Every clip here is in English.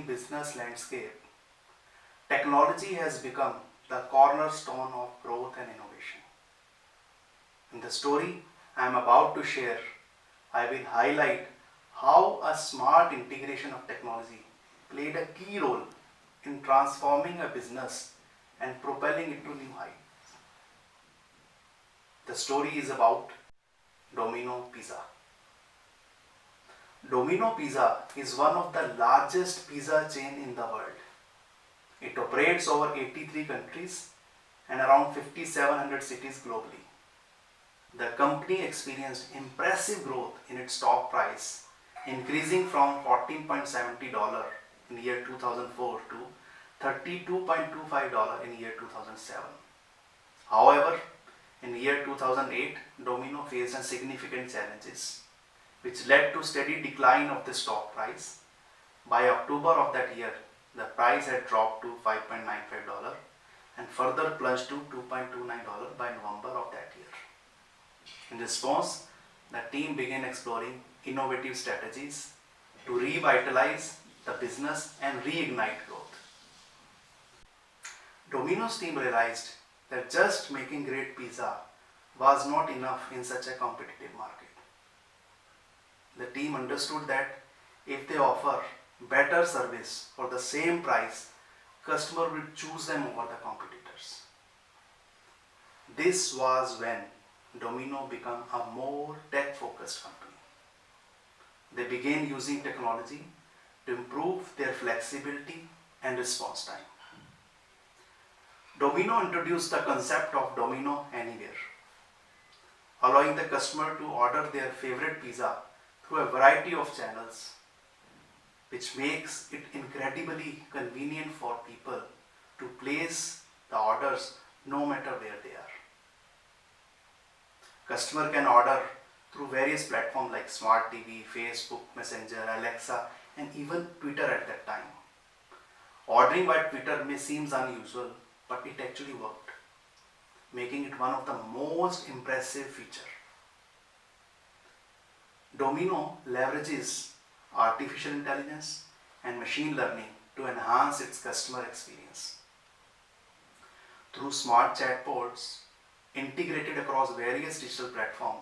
changing business landscape, technology has become the cornerstone of growth and innovation. In the story I am about to share, I will highlight how a smart integration of technology played a key role in transforming a business and propelling it to new heights. The story is about Domino Pizza. Domino Pizza is one of the largest pizza chain in the world. It operates over 83 countries and around 5,700 cities globally. The company experienced impressive growth in its stock price, increasing from $14.70 in year 2004 to $32.25 in year 2007. However, in year 2008, Domino faced significant challenges, which led to steady decline of the stock price. By October of that year, the price had dropped to $5.95 and further plunged to $2.29 by November of that year. In response, the team began exploring innovative strategies to revitalize the business and reignite growth. Domino's team realized that just making great pizza was not enough in such a competitive market. The team understood that if they offer better service for the same price, customers will choose them over the competitors. This was when Domino became a more tech-focused company. They began using technology to improve their flexibility and response time. Domino introduced the concept of Domino Anywhere, allowing the customer to order their favorite pizza through a variety of channels, which makes it incredibly convenient for people to place the orders no matter where they are. Customer can order through various platforms like Smart TV, Facebook, Messenger, Alexa, and even Twitter at that time. Ordering by Twitter may seem unusual, but it actually worked, making it one of the most impressive features. Domino leverages artificial intelligence and machine learning to enhance its customer experience. Through smart chatbots integrated across various digital platforms,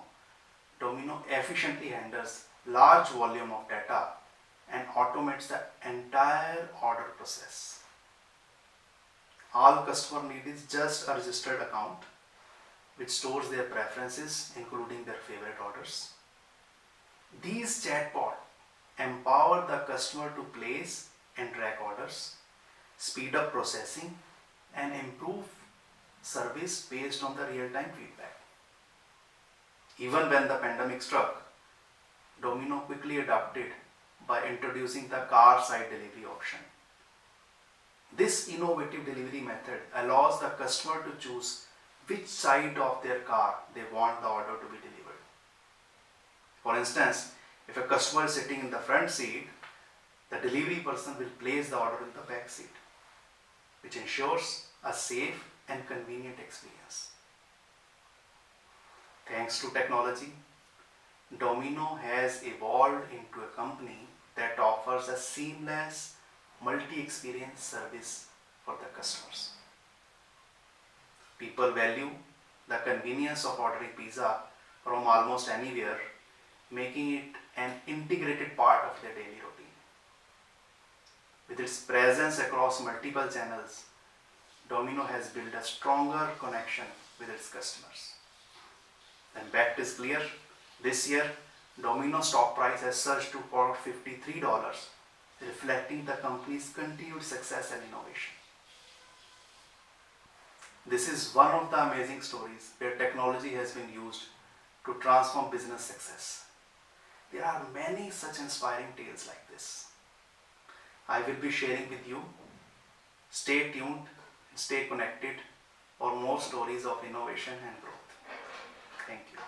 Domino efficiently handles large volume of data and automates the entire order process. All customer need is just a registered account which stores their preferences, including their favorite orders. These chatbots empower the customer to place and track orders, speed up processing, and improve service based on the real-time feedback. Even when the pandemic struck, Domino quickly adapted by introducing the car-side delivery option. This innovative delivery method allows the customer to choose which side of their car they want the order to be delivered. For instance, if a customer is sitting in the front seat, the delivery person will place the order in the back seat, which ensures a safe and convenient experience. Thanks to technology, Domino has evolved into a company that offers a seamless, multi-experience service for the customers. People value the convenience of ordering pizza from almost anywhere, making it an integrated part of their daily routine. With its presence across multiple channels, Domino has built a stronger connection with its customers. The impact is clear. This year, Domino stock price has surged to $53, reflecting the company's continued success and innovation. This is one of the amazing stories where technology has been used to transform business success. There are many such inspiring tales like this. I will be sharing with you. Stay tuned and stay connected for more stories of innovation and growth. Thank you.